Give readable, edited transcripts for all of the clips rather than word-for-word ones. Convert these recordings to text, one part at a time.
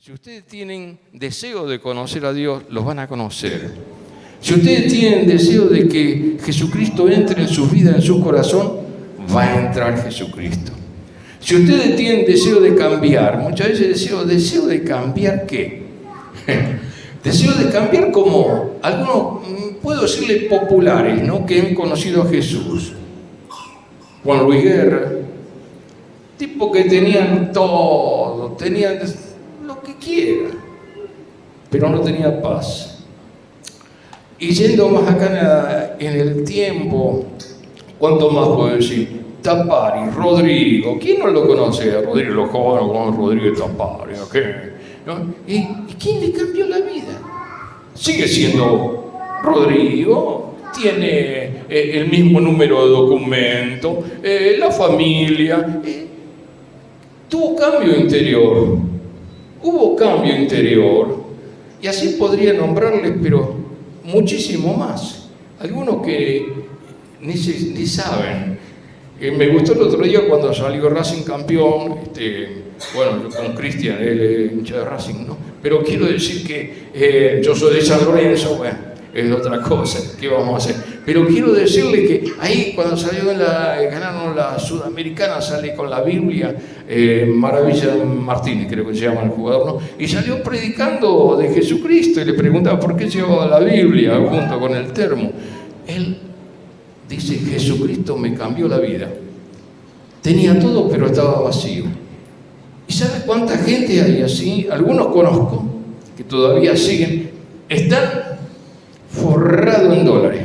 Si ustedes tienen deseo de conocer a Dios, los van a conocer. Si ustedes tienen deseo de que Jesucristo entre en su vida, en su corazón, va a entrar Jesucristo. Si ustedes tienen deseo de cambiar, muchas veces deseo de cambiar ¿qué? Deseo de cambiar como algunos, puedo decirle populares, ¿no? Que han conocido a Jesús. Juan Luis Guerra, tipo que tenían todo, tenían lo que quieran, pero no tenía paz. Y yendo más acá en el tiempo, ¿cuánto más puedo decir? Tapari, Rodrigo, ¿quién no lo conoce? Rodrigo, los jóvenes con Rodrigo Tapari, ¿qué? ¿No? ¿Y quién le cambió la vida? Sigue siendo Rodrigo, tiene el mismo número de documento, la familia, tuvo cambio interior, hubo cambio interior, y así podría nombrarles, pero muchísimo más. Algunos que ni saben. Me gustó el otro día cuando salió Racing campeón, bueno, yo con Cristian, él es hincha de Racing, ¿no? Pero quiero decir que yo soy de San Lorenzo, bueno, es otra cosa, ¿qué vamos a hacer? Pero quiero decirle que ahí cuando salió ganaron la Sudamericana, sale con la Biblia, Maravilla Martínez creo que se llama el jugador, ¿no? Y salió predicando de Jesucristo y le preguntaba por qué llevaba la Biblia junto con el termo. Él dice, Jesucristo me cambió la vida. Tenía todo, pero estaba vacío. ¿Y sabe cuánta gente hay así? Algunos conozco, que todavía siguen, están forrados en dólares,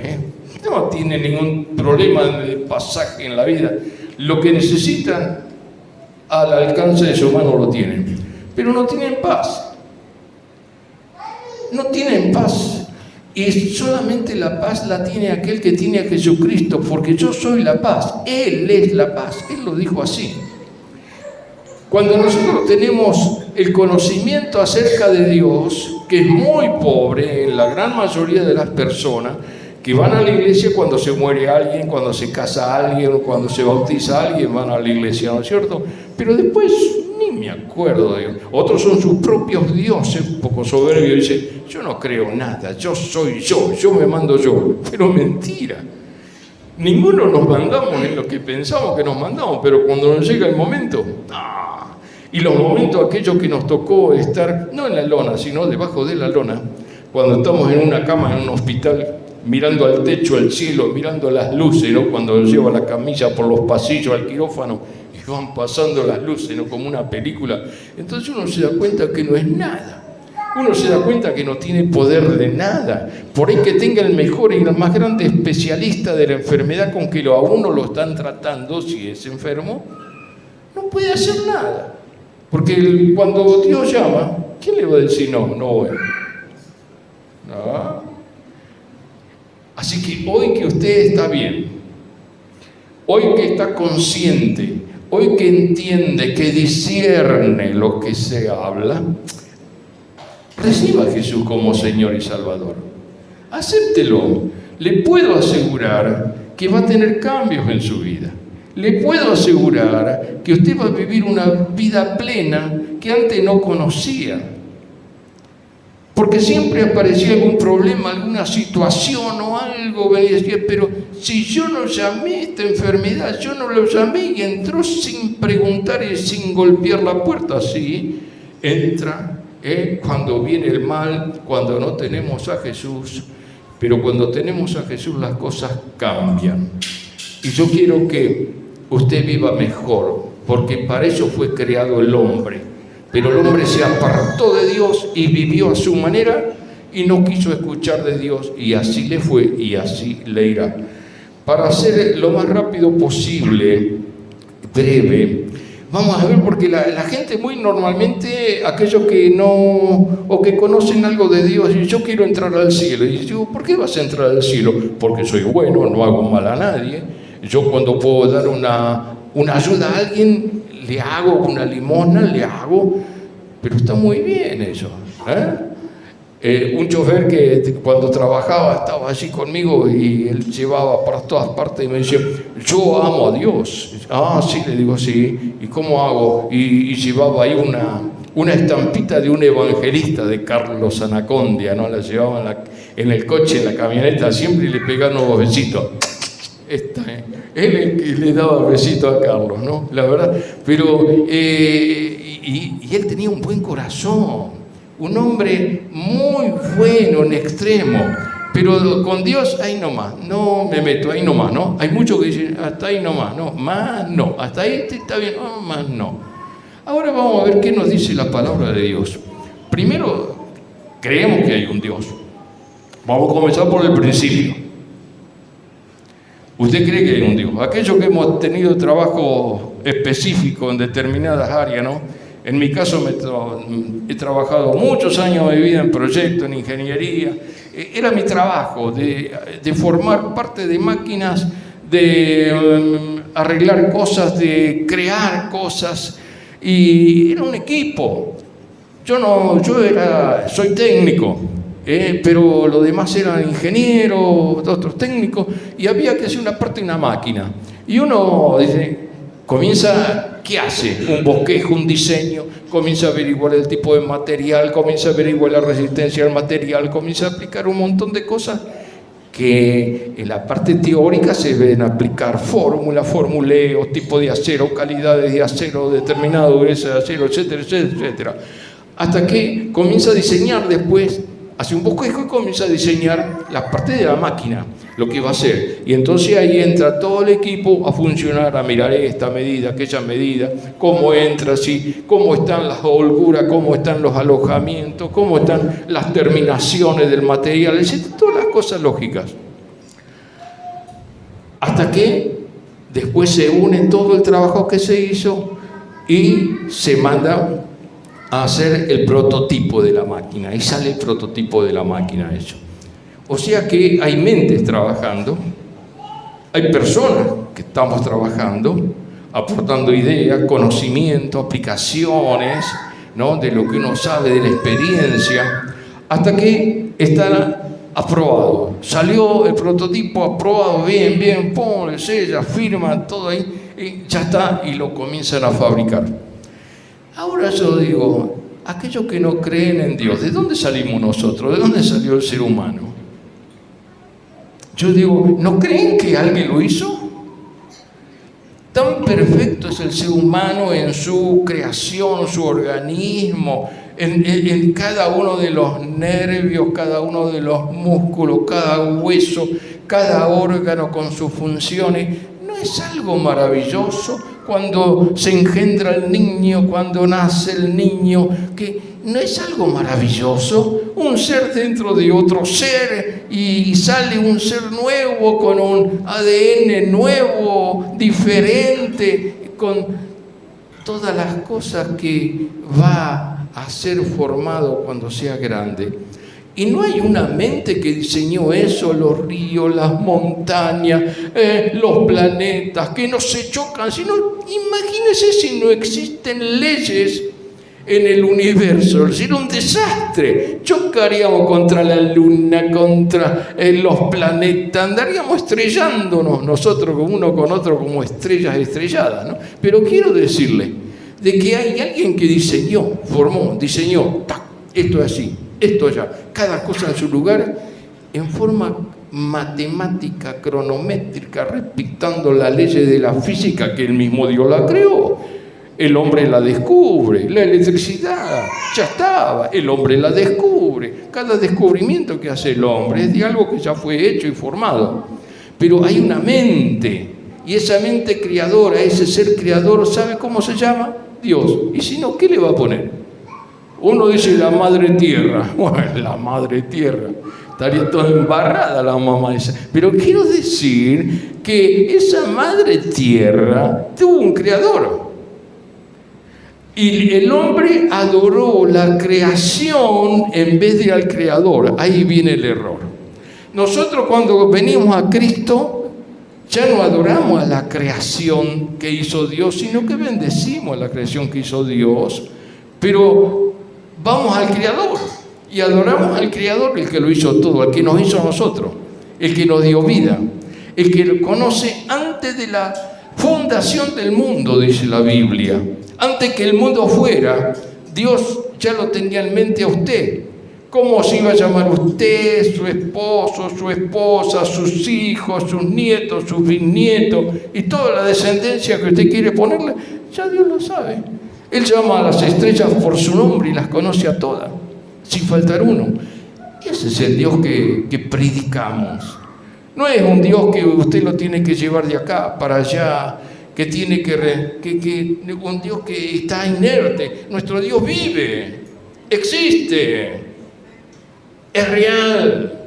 No tienen ningún problema de pasaje en la vida. Lo que necesitan, al alcance de su mano lo tienen. Pero no tienen paz. No tienen paz. Y solamente la paz la tiene aquel que tiene a Jesucristo, porque yo soy la paz, Él es la paz, Él lo dijo así. Cuando nosotros tenemos el conocimiento acerca de Dios, que es muy pobre en la gran mayoría de las personas, que van a la iglesia cuando se muere alguien, cuando se casa alguien, cuando se bautiza alguien, van a la iglesia, ¿no es cierto? Pero después ni me acuerdo de Dios. Otros son sus propios dioses, un poco soberbios, dicen, yo no creo nada, yo soy yo me mando yo. Pero mentira. Ninguno nos mandamos en lo que pensamos que nos mandamos, pero cuando nos llega el momento, y los momentos aquellos que nos tocó estar, no en la lona, sino debajo de la lona, cuando estamos en una cama, en un hospital, mirando al techo, al cielo, mirando las luces, ¿no? Cuando lleva la camilla por los pasillos al quirófano y van pasando las luces, ¿no? Como una película. Entonces uno se da cuenta que no es nada. Uno se da cuenta que no tiene poder de nada. Por ahí que tenga el mejor y el más grande especialista de la enfermedad con que a uno lo están tratando, si es enfermo, no puede hacer nada. Porque cuando Dios llama, ¿quién le va a decir no voy? ¿No? Así que hoy que usted está bien, hoy que está consciente, hoy que entiende, que discierne lo que se habla, reciba a Jesús como Señor y Salvador. Acéptelo. Le puedo asegurar que va a tener cambios en su vida. Le puedo asegurar que usted va a vivir una vida plena que antes no conocía. Porque siempre aparecía algún problema, alguna situación o algo, y decía, pero si yo no llamé esta enfermedad, yo no lo llamé, y entró sin preguntar y sin golpear la puerta. Así entra cuando viene el mal, cuando no tenemos a Jesús, pero cuando tenemos a Jesús las cosas cambian. Y yo quiero que usted viva mejor, porque para eso fue creado el hombre. Pero el hombre se apartó de Dios y vivió a su manera y no quiso escuchar de Dios, y así le fue y así le irá. Para hacer lo más rápido posible, breve, vamos a ver, porque la gente muy normalmente, aquellos que no, o que conocen algo de Dios, y yo quiero entrar al cielo, y digo, ¿por qué vas a entrar al cielo? Porque soy bueno, no hago mal a nadie. Yo cuando puedo dar una ayuda a alguien, le hago una limosna, le hago, pero está muy bien eso, Un chofer que cuando trabajaba estaba allí conmigo y él llevaba para todas partes y me decía, yo amo a Dios. Ah, sí, le digo, sí. ¿Y cómo hago? Y llevaba ahí una estampita de un evangelista de Carlos Anacondia, ¿no? La llevaba en el coche, en la camioneta, siempre le pegaban unos besitos. Él le daba besitos a Carlos, ¿no? La verdad. Pero, y él tenía un buen corazón. Un hombre muy bueno en extremo, pero con Dios ahí nomás, no me meto, ahí nomás, ¿no? Hay muchos que dicen, hasta ahí nomás, no, más no, hasta ahí está bien, no, más no. Ahora vamos a ver qué nos dice la palabra de Dios. Primero, creemos que hay un Dios. Vamos a comenzar por el principio. ¿Usted cree que hay un Dios? Aquellos que hemos tenido trabajo específico en determinadas áreas, ¿no? En mi caso he trabajado muchos años de mi vida en proyectos, en ingeniería. Era mi trabajo de formar parte de máquinas, de arreglar cosas, de crear cosas. Y era un equipo. Soy técnico, pero los demás eran ingenieros, otros técnicos, y había que hacer una parte de una máquina. Y uno dice... ¿qué hace? Un bosquejo, un diseño, comienza a averiguar el tipo de material, comienza a averiguar la resistencia al material, comienza a aplicar un montón de cosas que en la parte teórica se deben aplicar formuleos, tipo de acero, calidades de acero, determinada dureza de acero, etcétera, etcétera, etcétera. Hasta que comienza a diseñar después, hace un bosquejo y comienza a diseñar la parte de la máquina, lo que va a hacer. Y entonces ahí entra todo el equipo a funcionar, a mirar esta medida, aquella medida, cómo entra, sí, cómo están las holguras, cómo están los alojamientos, cómo están las terminaciones del material, etc. Todas las cosas lógicas. Hasta que después se une todo el trabajo que se hizo y se manda a hacer el prototipo de la máquina. Y sale el prototipo de la máquina hecho. O sea que hay mentes trabajando, hay personas que estamos trabajando, aportando ideas, conocimiento, aplicaciones, ¿no? De lo que uno sabe, de la experiencia, hasta que está aprobado. Salió el prototipo aprobado, bien, pone, sella, firma, todo ahí, y ya está, y lo comienzan a fabricar. Ahora yo digo, aquellos que no creen en Dios, ¿de dónde salimos nosotros? ¿De dónde salió el ser humano? Yo digo, ¿no creen que alguien lo hizo? Tan perfecto es el ser humano en su creación, su organismo, en cada uno de los nervios, cada uno de los músculos, cada hueso, cada órgano con sus funciones. ¿No es algo maravilloso cuando se engendra el niño, cuando nace el niño? Que ¿no es algo maravilloso? Un ser dentro de otro ser y sale un ser nuevo con un ADN nuevo, diferente, con todas las cosas que va a ser formado cuando sea grande. Y no hay una mente que diseñó eso, los ríos, las montañas, los planetas, que no se chocan, sino, imagínense si no existen leyes en el universo, sería un desastre. Chocaríamos contra la luna, contra los planetas, andaríamos estrellándonos nosotros uno con otro como estrellas estrelladas, ¿no? Pero quiero decirle de que hay alguien que diseñó, diseñó, esto es así, esto allá, cada cosa en su lugar, en forma matemática, cronométrica, respetando las leyes de la física que el mismo Dios la creó. El hombre la descubre, la electricidad ya estaba, el hombre la descubre. Cada descubrimiento que hace el hombre es de algo que ya fue hecho y formado. Pero hay una mente, y esa mente creadora, ese ser creador, ¿sabe cómo se llama? Dios. Y si no, ¿qué le va a poner? Uno dice la madre tierra. Bueno, la madre tierra. Estaría toda embarrada la mamá esa. Pero quiero decir que esa madre tierra tuvo un creador. Y el hombre adoró la creación en vez de al creador. Ahí viene el error. Nosotros cuando venimos a Cristo ya no adoramos a la creación que hizo Dios, sino que bendecimos a la creación que hizo Dios. Pero vamos al creador. Y adoramos al Creador, el que lo hizo todo, el que nos hizo a nosotros, el que nos dio vida, el que lo conoce antes de la fundación del mundo, dice la Biblia. Antes que el mundo fuera, Dios ya lo tenía en mente a usted. ¿Cómo se iba a llamar usted, su esposo, su esposa, sus hijos, sus nietos, sus bisnietos y toda la descendencia que usted quiere ponerle? Ya Dios lo sabe. Él llama a las estrellas por su nombre y las conoce a todas, sin faltar uno. Ese es el Dios que predicamos. No es un Dios que usted lo tiene que llevar de acá para allá, que tiene un Dios que está inerte. Nuestro Dios vive, existe, es real,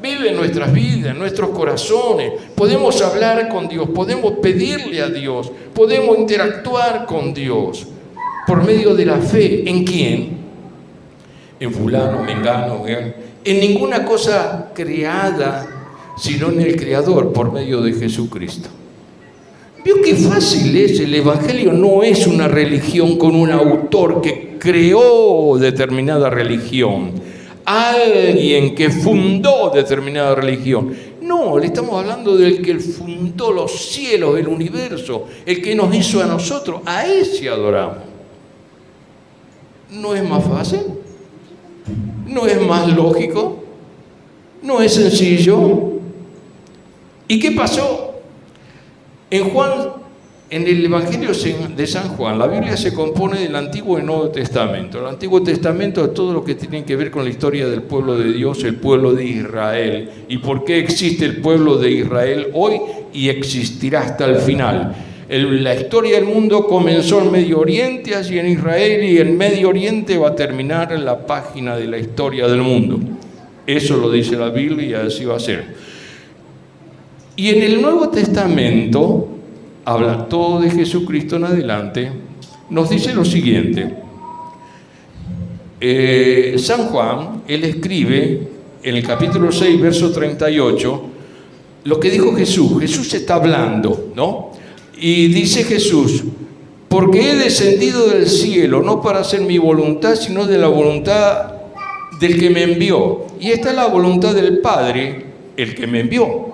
vive en nuestras vidas, en nuestros corazones. Podemos hablar con Dios, podemos pedirle a Dios, podemos interactuar con Dios por medio de la fe. ¿En quién? En fulano, mengano, en ninguna cosa creada, sino en el Creador, por medio de Jesucristo. ¿Vio qué fácil es? El Evangelio no es una religión con un autor que creó determinada religión, alguien que fundó determinada religión. No, le estamos hablando del que fundó los cielos, el universo, el que nos hizo a nosotros. A ese adoramos. ¿No es más fácil? ¿No es más lógico? ¿No es sencillo? ¿Y qué pasó? En el Evangelio de San Juan, la Biblia se compone del Antiguo y Nuevo Testamento. El Antiguo Testamento es todo lo que tiene que ver con la historia del pueblo de Dios, el pueblo de Israel. ¿Y por qué existe el pueblo de Israel hoy y existirá hasta el final? La historia del mundo comenzó en Medio Oriente, allí en Israel, y en Medio Oriente va a terminar en la página de la historia del mundo. Eso lo dice la Biblia y así va a ser. Y en el Nuevo Testamento, habla todo de Jesucristo en adelante, nos dice lo siguiente. San Juan, él escribe en el capítulo 6, verso 38, lo que dijo Jesús. Jesús está hablando, ¿no? Y dice Jesús: porque he descendido del cielo, no para hacer mi voluntad, sino de la voluntad del que me envió. Y esta es la voluntad del Padre, el que me envió,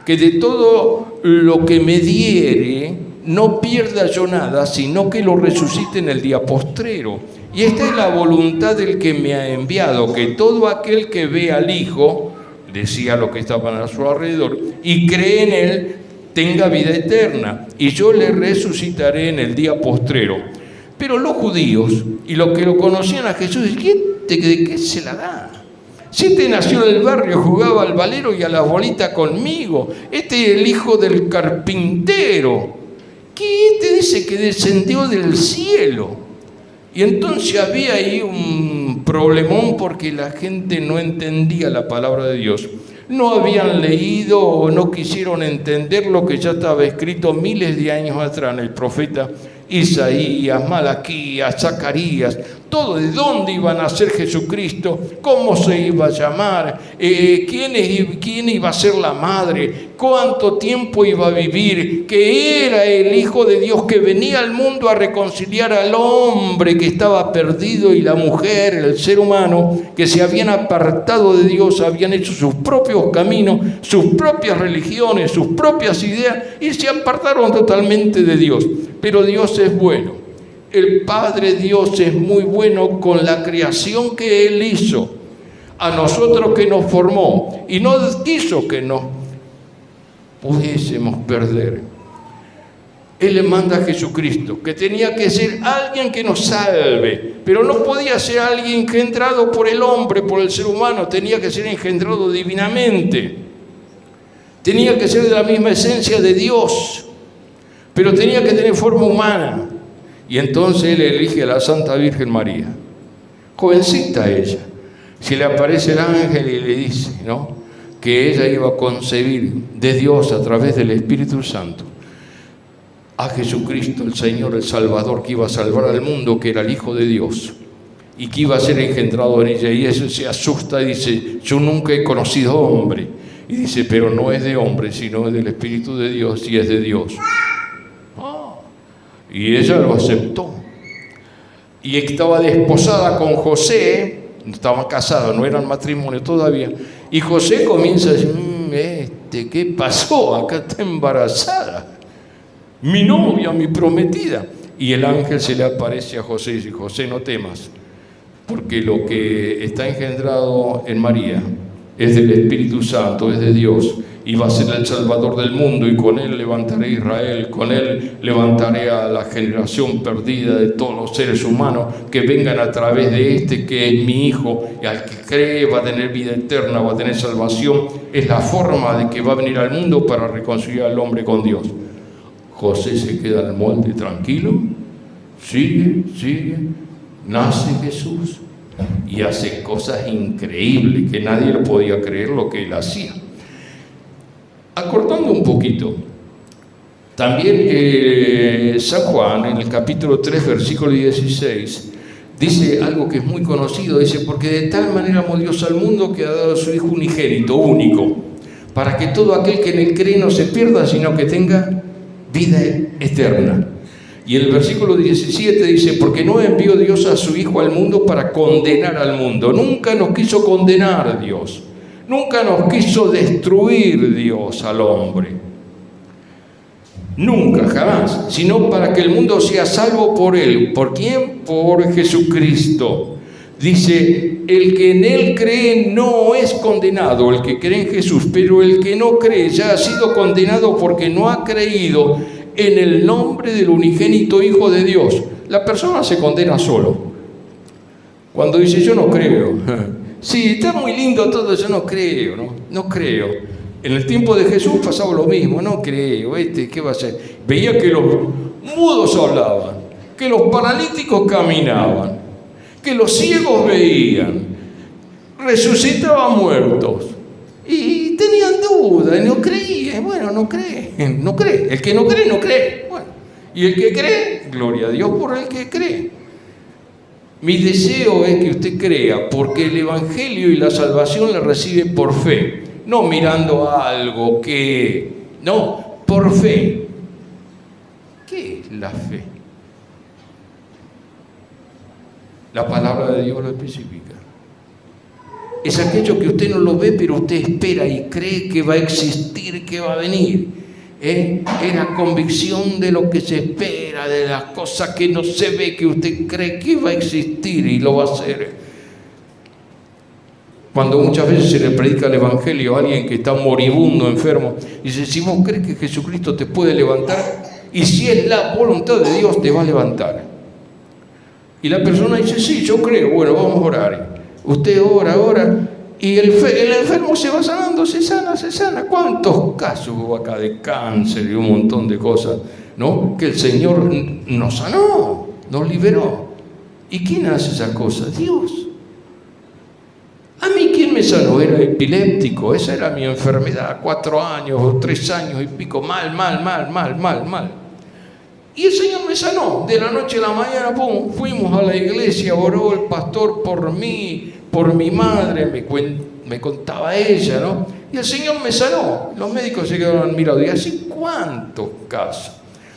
que de todo lo que me diere no pierda yo nada, sino que lo resucite en el día postrero. Y esta es la voluntad del que me ha enviado, que todo aquel que ve al Hijo, decía lo que estaban a su alrededor, y cree en Él, tenga vida eterna, y yo le resucitaré en el día postrero. Pero los judíos y los que lo conocían a Jesús, ¿de qué se la da? Si este nació en el barrio, jugaba al valero y a la bolita conmigo. Este es el hijo del carpintero. ¿Qué te dice que descendió del cielo? Y entonces había ahí un problemón porque la gente no entendía la palabra de Dios. No habían leído o no quisieron entender lo que ya estaba escrito miles de años atrás en el profeta Isaías, Malaquías, Zacarías, todo de dónde iba a nacer Jesucristo, cómo se iba a llamar, quién iba a ser la madre, cuánto tiempo iba a vivir, que era el Hijo de Dios que venía al mundo a reconciliar al hombre que estaba perdido y la mujer, el ser humano, que se habían apartado de Dios, habían hecho sus propios caminos, sus propias religiones, sus propias ideas y se apartaron totalmente de Dios. Pero Dios es bueno. El Padre Dios es muy bueno con la creación que Él hizo, a nosotros que nos formó, y no quiso que nos pudiésemos perder. Él le manda a Jesucristo, que tenía que ser alguien que nos salve, pero no podía ser alguien engendrado por el hombre, por el ser humano, tenía que ser engendrado divinamente, tenía que ser de la misma esencia de Dios, pero tenía que tener forma humana. Y entonces Él elige a la Santa Virgen María, jovencita ella. Si le aparece el ángel y le dice, ¿no?, que ella iba a concebir de Dios a través del Espíritu Santo a Jesucristo, el Señor, el Salvador, que iba a salvar al mundo, que era el Hijo de Dios, y que iba a ser engendrado en ella. Y eso se asusta y dice: yo nunca he conocido hombre. Y dice: pero no es de hombre, sino es del Espíritu de Dios, y es de Dios. Y ella lo aceptó. Y estaba desposada con José, estaban casados, no eran matrimonio todavía. Y José comienza a decir, ¿qué pasó? Acá está embarazada. Mi novia, mi prometida. Y el ángel se le aparece a José y dice, José, no temas, porque lo que está engendrado en María es del Espíritu Santo, es de Dios, y va a ser el Salvador del mundo, y con él levantaré a Israel, con él levantaré a la generación perdida de todos los seres humanos que vengan a través de este que es mi Hijo, y al que cree va a tener vida eterna, va a tener salvación. Es la forma de que va a venir al mundo para reconciliar al hombre con Dios. José se queda en el monte tranquilo, sigue, nace Jesús y hace cosas increíbles que nadie le podía creer lo que él hacía. Acortando un poquito, también San Juan en el capítulo 3 versículo 16 dice algo que es muy conocido, dice, porque de tal manera amó Dios al mundo que ha dado a su Hijo unigénito, único, para que todo aquel que en él cree no se pierda, sino que tenga vida eterna. Y en el versículo 17 dice, porque no envió Dios a su Hijo al mundo para condenar al mundo. Nunca nos quiso condenar Dios. Nunca nos quiso destruir Dios al hombre. Nunca, jamás. Sino para que el mundo sea salvo por Él. ¿Por quién? Por Jesucristo. Dice, el que en Él cree no es condenado, el que cree en Jesús, pero el que no cree ya ha sido condenado porque no ha creído en el nombre del unigénito Hijo de Dios. La persona se condena solo. Cuando dice, yo no creo. Sí, está muy lindo todo, yo no creo, no creo. En el tiempo de Jesús pasaba lo mismo, no creo, ¿qué va a ser? Veía que los mudos hablaban, que los paralíticos caminaban, que los ciegos veían, resucitaban muertos y tenían dudas, no creían. Bueno, no cree. El que no cree, no cree. Bueno, y el que cree, gloria a Dios por el que cree. Mi deseo es que usted crea, porque el Evangelio y la salvación la recibe por fe, no mirando algo no, por fe. ¿Qué es la fe? La palabra de Dios lo especifica. Es aquello que usted no lo ve, pero usted espera y cree que va a existir, que va a venir. Es la convicción de lo que se espera, de las cosas que no se ve, que usted cree que va a existir y lo va a hacer. Cuando muchas veces se le predica el Evangelio a alguien que está moribundo, enfermo, dice, si vos crees que Jesucristo te puede levantar, y si es la voluntad de Dios, te va a levantar. Y la persona dice, sí, yo creo, bueno, vamos a orar. Usted ora, y el enfermo se va sanando, se sana. ¿Cuántos casos hubo acá de cáncer y un montón de cosas, ¿no? Que el Señor nos sanó, nos liberó. ¿Y quién hace esas cosas? Dios. A mí, ¿quién me sanó? Era epiléptico, esa era mi enfermedad, 4 años o 3 años y pico, mal. Y el Señor me sanó, de la noche a la mañana, pum, fuimos a la iglesia, oró el pastor por mí, por mi madre, me contaba ella, ¿no? Y el Señor me sanó, los médicos se quedaron admirados, y así cuántos casos.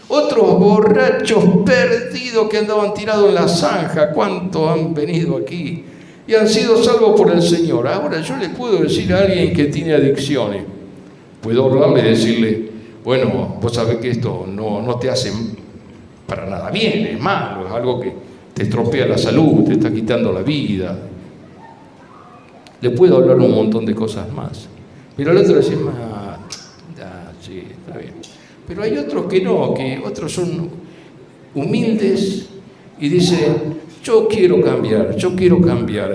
Otros borrachos perdidos que andaban tirados en la zanja, ¿cuántos han venido aquí? Y han sido salvos por el Señor. Ahora yo le puedo decir a alguien que tiene adicciones, puedo hablarle y decirle, bueno, vos sabés que esto no te hace para nada bien, es malo, es algo que te estropea la salud, te está quitando la vida. Le puedo hablar un montón de cosas más. Pero el otro dice, sí, está bien. Pero hay otros que no, que otros son humildes y dicen, yo quiero cambiar.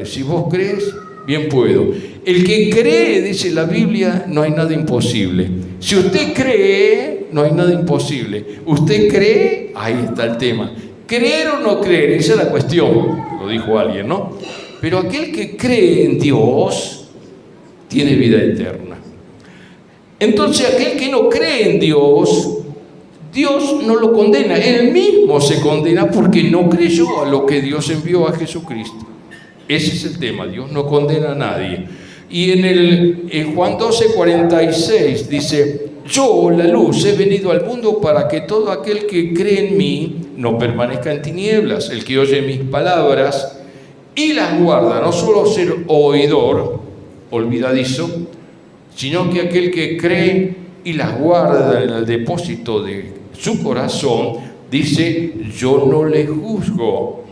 Si vos crees, bien puedo. El que cree, dice la Biblia, no hay nada imposible. Si usted cree, no hay nada imposible. Usted cree, ahí está el tema. Creer o no creer, esa es la cuestión, lo dijo alguien, ¿no? Pero aquel que cree en Dios, tiene vida eterna. Entonces aquel que no cree en Dios, Dios no lo condena, él mismo se condena porque no creyó a lo que Dios envió a Jesucristo. Ese es el tema, Dios no condena a nadie. Y en Juan 12:46 dice, yo, la luz, he venido al mundo para que todo aquel que cree en mí no permanezca en tinieblas. El que oye mis palabras y las guarda, no solo ser oidor, olvidadizo, sino que aquel que cree y las guarda en el depósito de su corazón, dice, yo no le juzgo,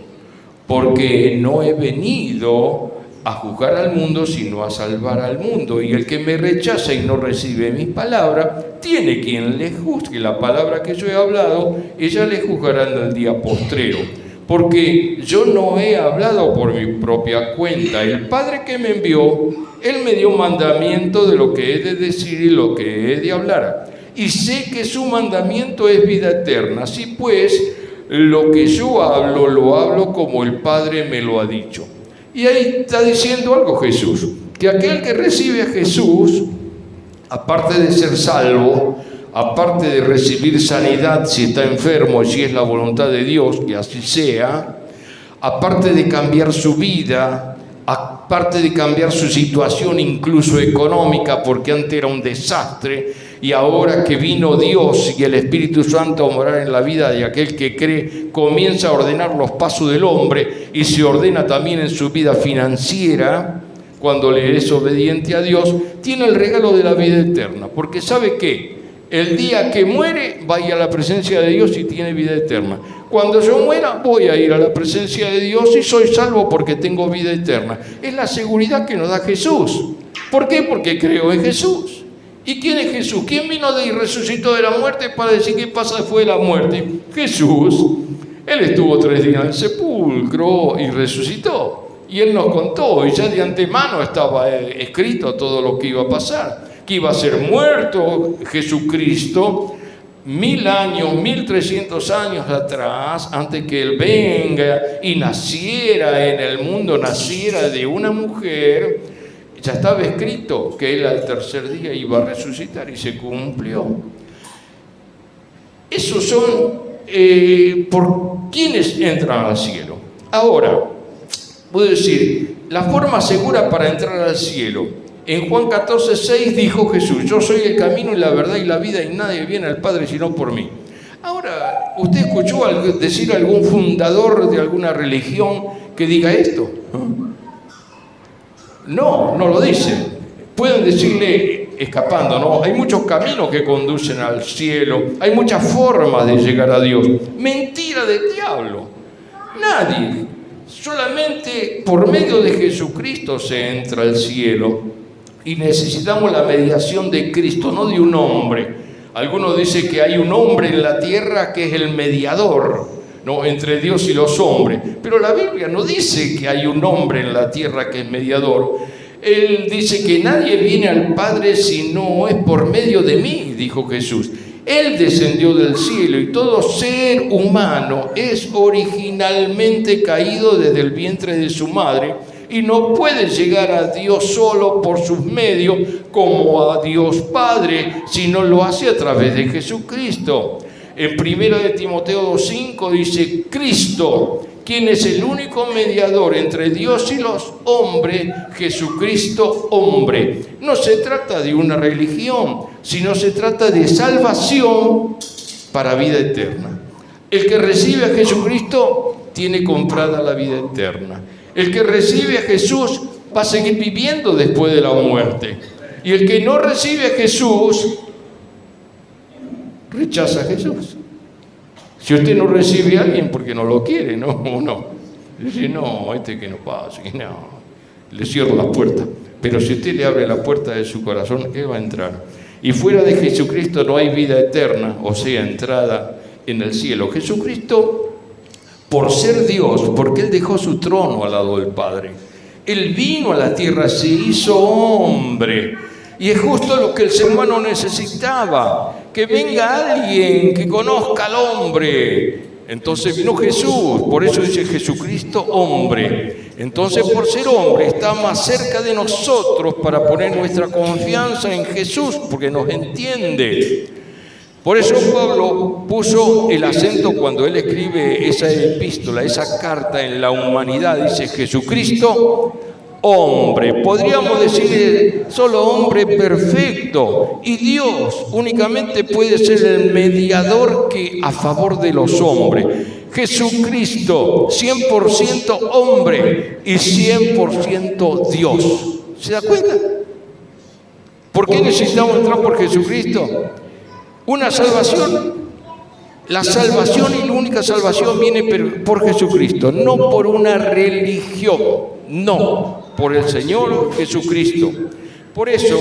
porque no he venido a juzgar al mundo, sino a salvar al mundo. Y el que me rechaza y no recibe mis palabras, tiene quien le juzgue. La palabra que yo he hablado, ella le juzgará en el día postrero. Porque yo no he hablado por mi propia cuenta. El Padre que me envió, Él me dio mandamiento de lo que he de decir y lo que he de hablar. Y sé que su mandamiento es vida eterna. Así pues, lo que yo hablo, lo hablo como el Padre me lo ha dicho. Y ahí está diciendo algo Jesús, que aquel que recibe a Jesús, aparte de ser salvo, aparte de recibir sanidad si está enfermo y si es la voluntad de Dios, que así sea, aparte de cambiar su vida, aparte de cambiar su situación incluso económica, porque antes era un desastre, y ahora que vino Dios y el Espíritu Santo a morar en la vida de aquel que cree, comienza a ordenar los pasos del hombre y se ordena también en su vida financiera, cuando le es obediente a Dios, tiene el regalo de la vida eterna, porque sabe que el día que muere va a ir a la presencia de Dios y tiene vida eterna. Cuando yo muera voy a ir a la presencia de Dios y soy salvo porque tengo vida eterna. Es la seguridad que nos da Jesús. ¿Por qué? Porque creo en Jesús. ¿Y quién es Jesús? ¿Quién vino y resucitó de la muerte para decir qué pasa después de la muerte? Jesús. Él estuvo 3 días en el sepulcro y resucitó. Y Él nos contó, y ya de antemano estaba escrito todo lo que iba a pasar. Que iba a ser muerto Jesucristo 1000 años, 1300 años atrás, antes que Él venga y naciera en el mundo, naciera de una mujer. Ya estaba escrito que Él al tercer día iba a resucitar y se cumplió. Esos son por quienes entran al cielo. Ahora, puedo decir, la forma segura para entrar al cielo. En Juan 14:6 dijo Jesús, yo soy el camino y la verdad y la vida y nadie viene al Padre sino por mí. Ahora, ¿usted escuchó decir a algún fundador de alguna religión que diga esto? No, no lo dice. Pueden decirle escapando, ¿no? Hay muchos caminos que conducen al cielo, hay muchas formas de llegar a Dios. Mentira del diablo. Nadie, solamente por medio de Jesucristo se entra al cielo. Y necesitamos la mediación de Cristo, no de un hombre. Algunos dicen que hay un hombre en la tierra que es el mediador, ¿no?, entre Dios y los hombres. Pero la Biblia no dice que hay un hombre en la tierra que es mediador. Él dice que nadie viene al Padre si no es por medio de mí, dijo Jesús. Él descendió del cielo y todo ser humano es originalmente caído desde el vientre de su madre y no puede llegar a Dios solo por sus medios como a Dios Padre, sino lo hace a través de Jesucristo. En 1 de Timoteo 2:5 dice, Cristo, quien es el único mediador entre Dios y los hombres, Jesucristo hombre. No se trata de una religión, sino se trata de salvación para vida eterna. El que recibe a Jesucristo tiene comprada la vida eterna. El que recibe a Jesús va a seguir viviendo después de la muerte. Y el que no recibe a Jesús, rechaza a Jesús. Si usted no recibe a alguien porque no lo quiere, ¿no? Uno dice, no, que no pasa, no, le cierro la puerta. Pero si usted le abre la puerta de su corazón, Él va a entrar. Y fuera de Jesucristo no hay vida eterna, o sea, entrada en el cielo. Jesucristo, por ser Dios, porque Él dejó su trono al lado del Padre, Él vino a la tierra, se hizo hombre. Y es justo lo que el ser humano necesitaba, que venga alguien que conozca al hombre. Entonces vino Jesús, por eso dice Jesucristo hombre. Entonces por ser hombre está más cerca de nosotros para poner nuestra confianza en Jesús, porque nos entiende. Por eso Pablo puso el acento cuando él escribe esa epístola, esa carta en la humanidad, dice Jesucristo hombre. Podríamos decir solo hombre perfecto, y Dios únicamente puede ser el mediador que a favor de los hombres. Jesucristo, 100% hombre y 100% Dios. ¿Se da cuenta? ¿Por qué necesitamos entrar por Jesucristo? Una salvación. La salvación y la única salvación viene por Jesucristo, no por una religión, no, por el Señor Jesucristo. Por eso,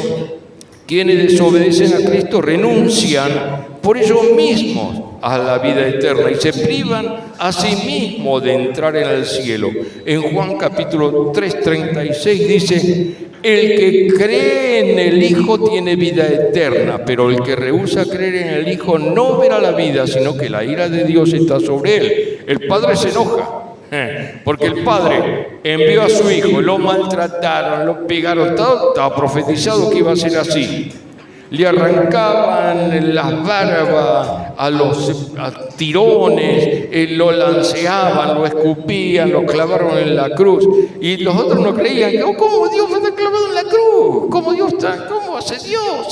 quienes desobedecen a Cristo renuncian por ellos mismos a la vida eterna y se privan a sí mismos de entrar en el cielo. En Juan capítulo 3:36 dice: el que cree en el Hijo tiene vida eterna, pero el que rehúsa creer en el Hijo no verá la vida, sino que la ira de Dios está sobre él. El Padre se enoja, porque el Padre envió a su Hijo, lo maltrataron, lo pegaron, estaba profetizado que iba a ser así. Le arrancaban las barbas a los tirones, lo lanceaban, lo escupían, lo clavaron en la cruz. Y los otros no creían, ¿cómo Dios va a estar clavado en la cruz? ¿Cómo hace Dios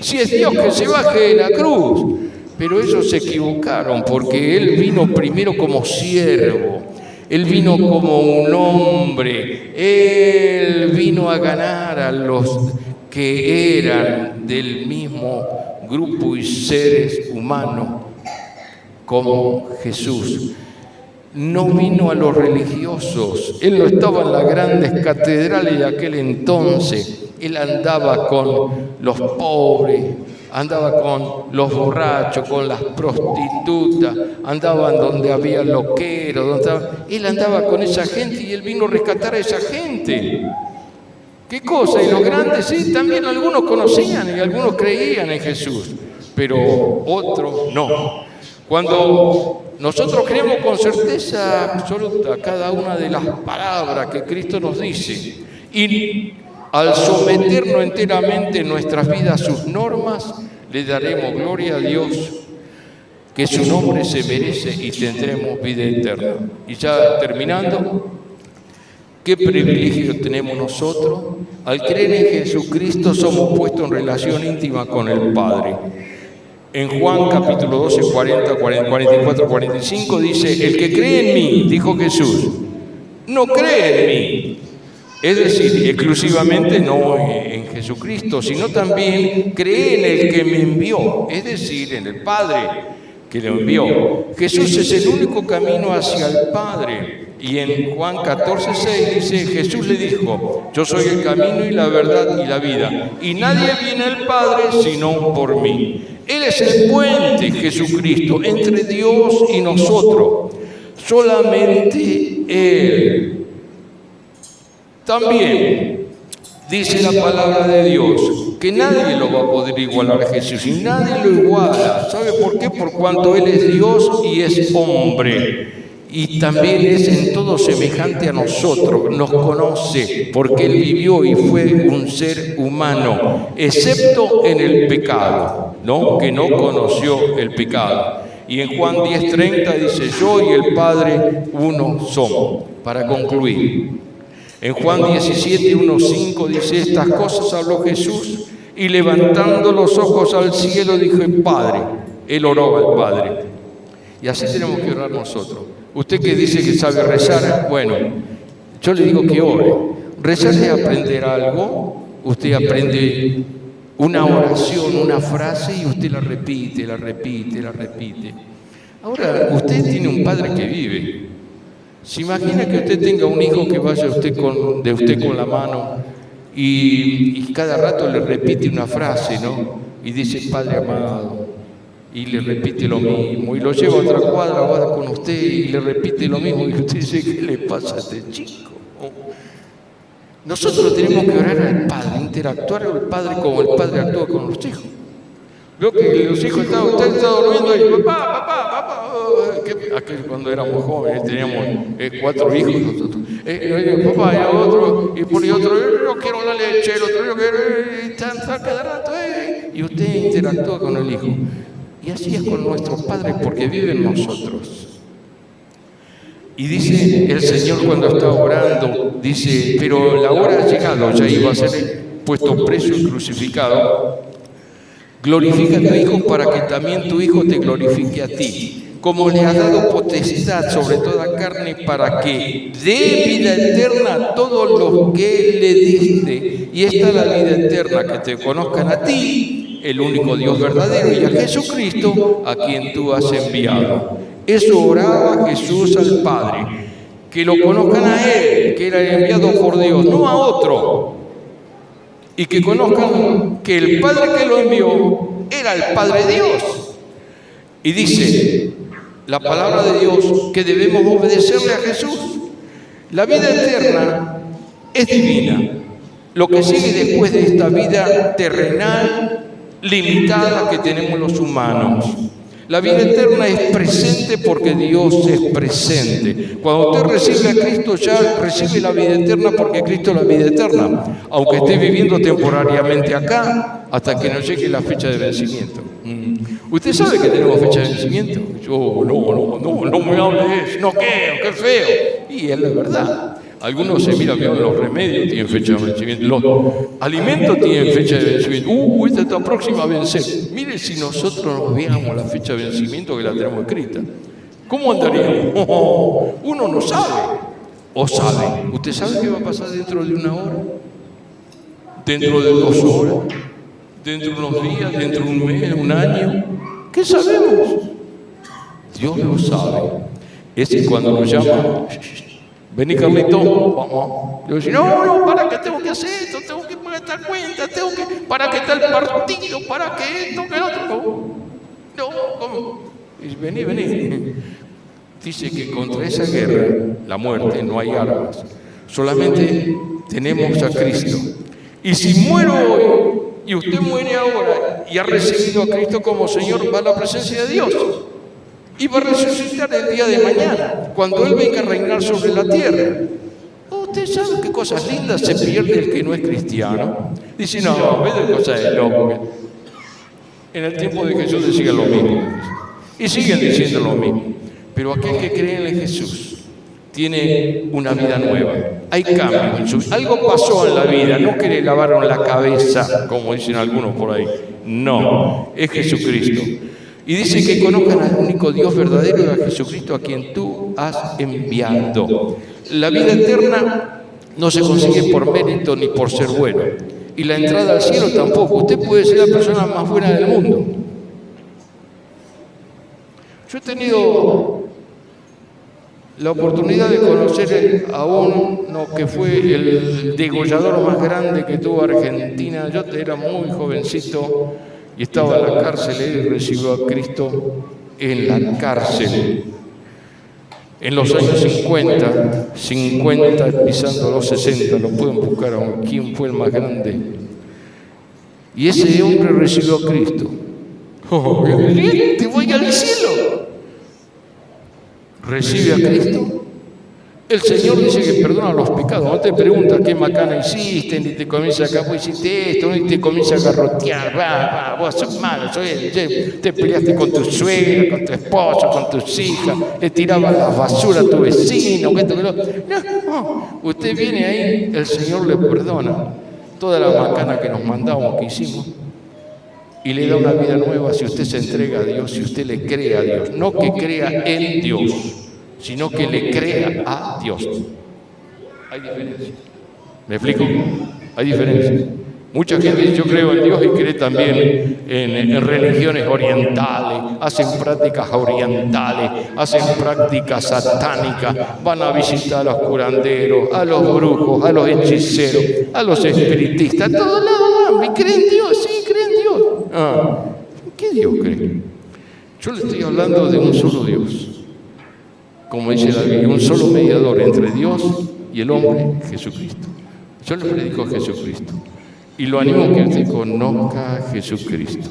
Si es Dios que se baje de la cruz. Pero ellos se equivocaron, porque Él vino primero como siervo. Él vino como un hombre. Él vino a ganar a los que eran del mismo grupo y seres humanos como Jesús. No vino a los religiosos. Él no estaba en las grandes catedrales de aquel entonces. Él andaba con los pobres, andaba con los borrachos, con las prostitutas, andaban donde había loqueros, él andaba con esa gente y él vino a rescatar a esa gente. ¿Qué cosa? Y los grandes, sí, también algunos conocían y algunos creían en Jesús, pero otros no. Cuando nosotros creemos con certeza absoluta cada una de las palabras que Cristo nos dice y al someternos enteramente nuestras vidas a sus normas, le daremos gloria a Dios, que su nombre se merece y tendremos vida eterna. Y ya terminando, ¿qué privilegio tenemos nosotros? Al creer en Jesucristo somos puestos en relación íntima con el Padre. En Juan capítulo 12, 44, 45 dice: el que cree en mí, dijo Jesús, no cree en mí. Es decir, exclusivamente no en Jesucristo, sino también cree en el que me envió, es decir, en el Padre que lo envió. Jesús es el único camino hacia el Padre. Y en Juan 14:6 dice: Jesús le dijo: yo soy el camino y la verdad y la vida, y nadie viene al Padre sino por mí. Él es el puente, Jesucristo, entre Dios y nosotros. Solamente Él. También dice la palabra de Dios que nadie lo va a poder igualar a Jesús, y nadie lo iguala. ¿Sabe por qué? Por cuanto Él es Dios y es hombre. Y también es en todo semejante a nosotros, nos conoce, porque Él vivió y fue un ser humano, excepto en el pecado, ¿no? Que no conoció el pecado. Y en Juan 10:30 dice: yo y el Padre uno somos. Para concluir, en Juan 17:1-5 dice: estas cosas habló Jesús, y levantando los ojos al cielo dijo: Padre. Él oró al Padre. Y así tenemos que orar nosotros. Usted que dice que sabe rezar, bueno, yo le digo que ore. Rezar es aprender algo. Usted aprende una oración, una frase, y usted la repite, la repite, la repite. Ahora, usted tiene un Padre que vive. ¿Se imagina que usted tenga un hijo que vaya de usted con la mano y cada rato le repite una frase, ¿no? Y dice: Padre amado, y le repite lo mismo, y lo lleva a otra cuadra, va con usted y le repite lo mismo, y usted dice: ¿qué le pasa a este chico? Nosotros tenemos que orar al Padre, interactuar con el Padre como el Padre actúa con los hijos. Veo que los hijos usted está durmiendo y papá, cuando éramos jóvenes teníamos 4 hijos nosotros. Papá, y otro, y por otro, yo quiero la leche, el otro, yo quiero, y está cada rato, y usted interactúa con el hijo. Y así es con nuestros padres, porque viven nosotros. Y dice el Señor cuando está orando, dice: pero la hora ha llegado, ya iba a ser puesto preso y crucificado. Glorifica a tu Hijo para que también tu Hijo te glorifique a ti. como le has dado potestad sobre toda carne para que dé vida eterna a todos los que le diste. Y esta es la vida eterna, que te conozcan a ti, el único Dios verdadero, y a Jesucristo, a quien tú has enviado. Eso oraba Jesús al Padre, que lo conozcan a Él, que era enviado por Dios, no a otro. Y que conozcan que el Padre que lo envió era el Padre Dios. Y dice la palabra de Dios que debemos obedecerle a Jesús. La vida eterna es divina. Lo que sigue después de esta vida terrenal, limitada, que tenemos los humanos. La vida eterna es presente porque Dios es presente. Cuando usted recibe a Cristo, ya recibe la vida eterna porque Cristo es la vida eterna, aunque esté viviendo temporariamente acá hasta que nos llegue la fecha de vencimiento. ¿Usted sabe que tenemos fecha de vencimiento? Yo, no me hable de eso, no quiero, qué feo. Y es la verdad. Algunos se miran, los remedios tienen fecha de vencimiento, los alimentos tienen fecha de vencimiento. Esta está próxima a vencer. Mire si nosotros nos viéramos la fecha de vencimiento que la tenemos escrita. ¿Cómo andaríamos? Uno no sabe. ¿O sabe? ¿Usted sabe qué va a pasar dentro de 1 hora? ¿Dentro de 2 horas? ¿Dentro de unos días? ¿Dentro de un mes? ¿Un año? ¿Qué sabemos? Dios lo sabe. Es cuando nos llama... Vení, Carlito, vamos. Yo digo, no, ¿para qué tengo que hacer esto? Tengo que pagar esta cuenta, ¿para qué está el partido? ¿Para qué esto, que otro? No, ¿cómo? Y vení. Dice que contra esa guerra, la muerte, no hay armas. Solamente tenemos a Cristo. Y si muero hoy, y usted muere ahora, y ha recibido a Cristo como Señor, va a la presencia de Dios. Y va a resucitar el día de mañana, cuando Él venga a reinar sobre la tierra. ¿Usted sabe qué cosas lindas se pierde el que no es cristiano? Dice, no, ve de cosas de loco. En el tiempo de Jesús decían lo mismo. Y siguen diciendo lo mismo. Pero aquel que cree en Jesús tiene una vida nueva. Hay cambio en su vida. Algo pasó en la vida, no que le lavaron la cabeza, como dicen algunos por ahí. No, es Jesucristo. Y dice que conozcan al único Dios verdadero y a Jesucristo a quien tú has enviado. La vida eterna no se consigue por mérito ni por ser bueno. Y la entrada al cielo tampoco. Usted puede ser la persona más buena del mundo. Yo he tenido la oportunidad de conocer a uno que fue el degollador más grande que tuvo Argentina. Yo era muy jovencito. Y estaba en la cárcel, él recibió a Cristo en la cárcel. En los años 50, pisando los 60, lo pueden buscar a quién fue el más grande. Y ese hombre recibió a Cristo. Te voy al cielo. Recibe a Cristo. El Señor dice que perdona los pecados. No te pregunta qué macana hiciste, ni te comienza acá, vos hiciste esto, ni te comienza a garrotear. Vos sos malo, te peleaste con tu suegra, con tu esposo, con tus hijas, le tirabas la basura a tu vecino. No, usted viene ahí, el Señor le perdona toda la macana que nos mandamos, que hicimos, y le da una vida nueva si usted se entrega a Dios, si usted le cree a Dios. No que crea en Dios, sino que le crea a Dios. Hay diferencia. ¿Me explico? Hay diferencia. Mucha gente dice, yo creo en Dios, y cree también en religiones orientales, hacen prácticas orientales, hacen prácticas satánicas, van a visitar a los curanderos, a los brujos, a los hechiceros, a los espiritistas, a todos lados van. ¿Creen en Dios? Sí, creen en Dios. ¿Qué Dios cree? Yo le estoy hablando de un solo Dios. Como dice la Biblia, un solo mediador entre Dios y el hombre, Jesucristo. Yo le predico a Jesucristo y lo animo a que usted conozca a Jesucristo.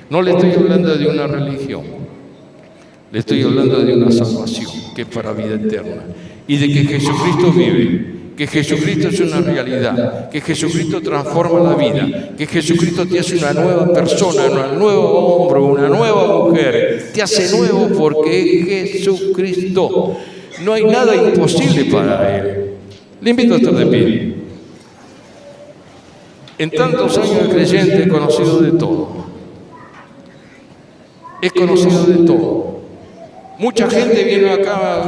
No le estoy hablando de una religión, le estoy hablando de una salvación que es para vida eterna y de que Jesucristo vive, que Jesucristo es una realidad, que Jesucristo transforma la vida, que Jesucristo te hace una nueva persona, un nuevo hombre, una nueva mujer, te hace nuevo porque es Jesucristo. No hay nada imposible para Él. Le invito a estar de pie. En tantos años de creyente he conocido de todo. He conocido de todo. Mucha gente vino acá,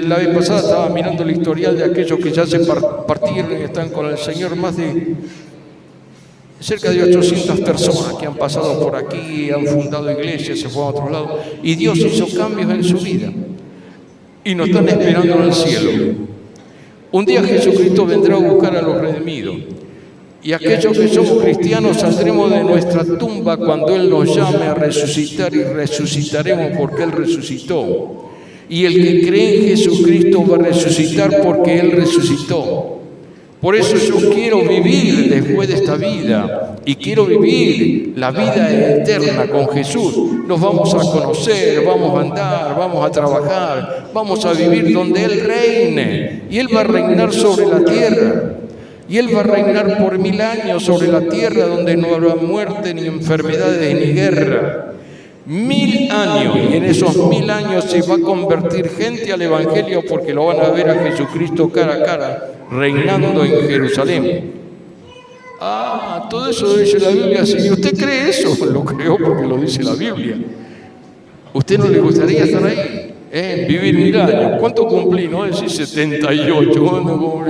la vez pasada estaba mirando el historial de aquellos que ya se partieron y están con el Señor, más de cerca de 800 personas que han pasado por aquí, han fundado iglesias, se fueron a otro lado, y Dios hizo cambios en su vida y nos están esperando en el cielo. Un día Jesucristo vendrá a buscar a los redimidos. Y aquellos que somos cristianos saldremos de nuestra tumba cuando Él nos llame a resucitar y resucitaremos porque Él resucitó. Y el que cree en Jesucristo va a resucitar porque Él resucitó. Por eso yo quiero vivir después de esta vida y quiero vivir la vida eterna con Jesús. Nos vamos a conocer, vamos a andar, vamos a trabajar, vamos a vivir donde Él reine. Y Él va a reinar sobre la tierra. Y Él va a reinar por 1000 años sobre la tierra donde no habrá muerte, ni enfermedades, ni guerra. 1000 años, y en esos 1000 años se va a convertir gente al Evangelio porque lo van a ver a Jesucristo cara a cara, reinando en Jerusalén. Todo eso dice la Biblia. Si usted cree eso, lo creo porque lo dice la Biblia. ¿Usted no le gustaría estar ahí? Vivir 1000 años. ¿Cuánto cumplí? No decir 78.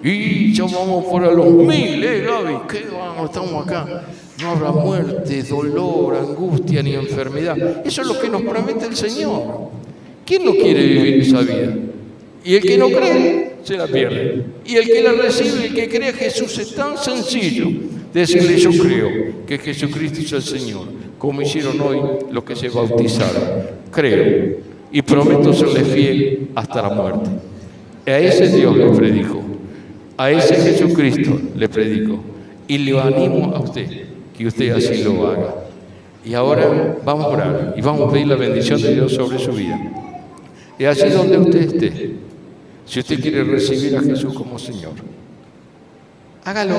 Y ya vamos por a los 1000, Gaby. ¿Qué vamos? Estamos acá. No habrá muerte, dolor, angustia ni enfermedad. Eso es lo que nos promete el Señor. ¿Quién no quiere vivir esa vida? Y el que no cree, se la pierde. Y el que la recibe, el que cree a Jesús, es tan sencillo decirle: yo creo que Jesucristo es el Señor, como hicieron hoy los que se bautizaron. Creo y prometo serle fiel hasta la muerte. A ese Dios le predico, a ese Jesucristo le predico, y le animo a usted que usted así lo haga. Y ahora vamos a orar y vamos a pedir la bendición de Dios sobre su vida. Y allí donde usted esté, si usted quiere recibir a Jesús como Señor, hágalo.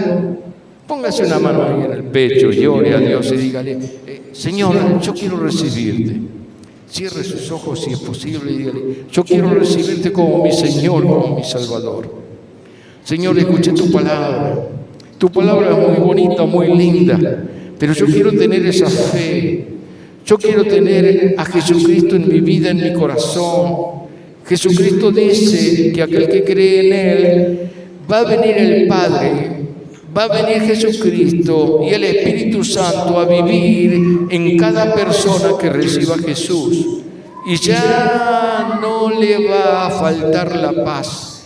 Póngase una mano ahí en el pecho y ore a Dios y dígale: Señor, yo quiero recibirte. Cierre sus ojos si es posible y dígale: yo quiero recibirte como mi Señor, como mi Salvador. Señor, escuché tu palabra. Tu palabra es muy bonita, muy linda, pero yo quiero tener esa fe. Yo quiero tener a Jesucristo en mi vida, en mi corazón. Jesucristo dice que aquel que cree en Él, va a venir el Padre, va a venir Jesucristo y el Espíritu Santo a vivir en cada persona que reciba a Jesús. Y ya no le va a faltar la paz,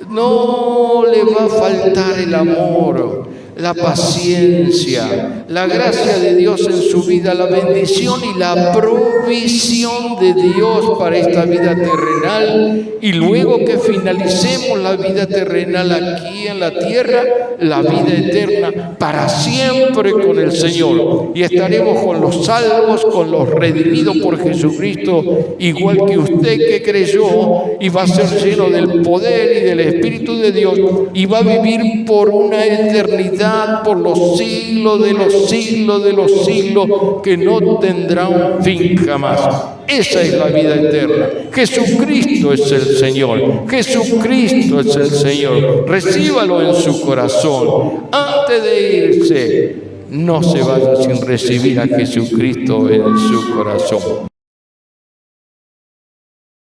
no le va a faltar el amor, la paciencia, la gracia de Dios en su vida, la bendición y la provisión de Dios para esta vida terrenal. Y luego que finalicemos la vida terrenal aquí en la tierra, la vida eterna para siempre con el Señor. Y estaremos con los salvos, con los redimidos por Jesucristo, igual que usted que creyó, y va a ser lleno del poder y del Espíritu de Dios, y va a vivir por una eternidad, por los siglos de los siglos de los siglos, que no tendrá un fin jamás. Esa es la vida eterna. Jesucristo es el Señor. Jesucristo es el Señor. Recíbalo en su corazón. Antes de irse, no se vaya sin recibir a Jesucristo en su corazón.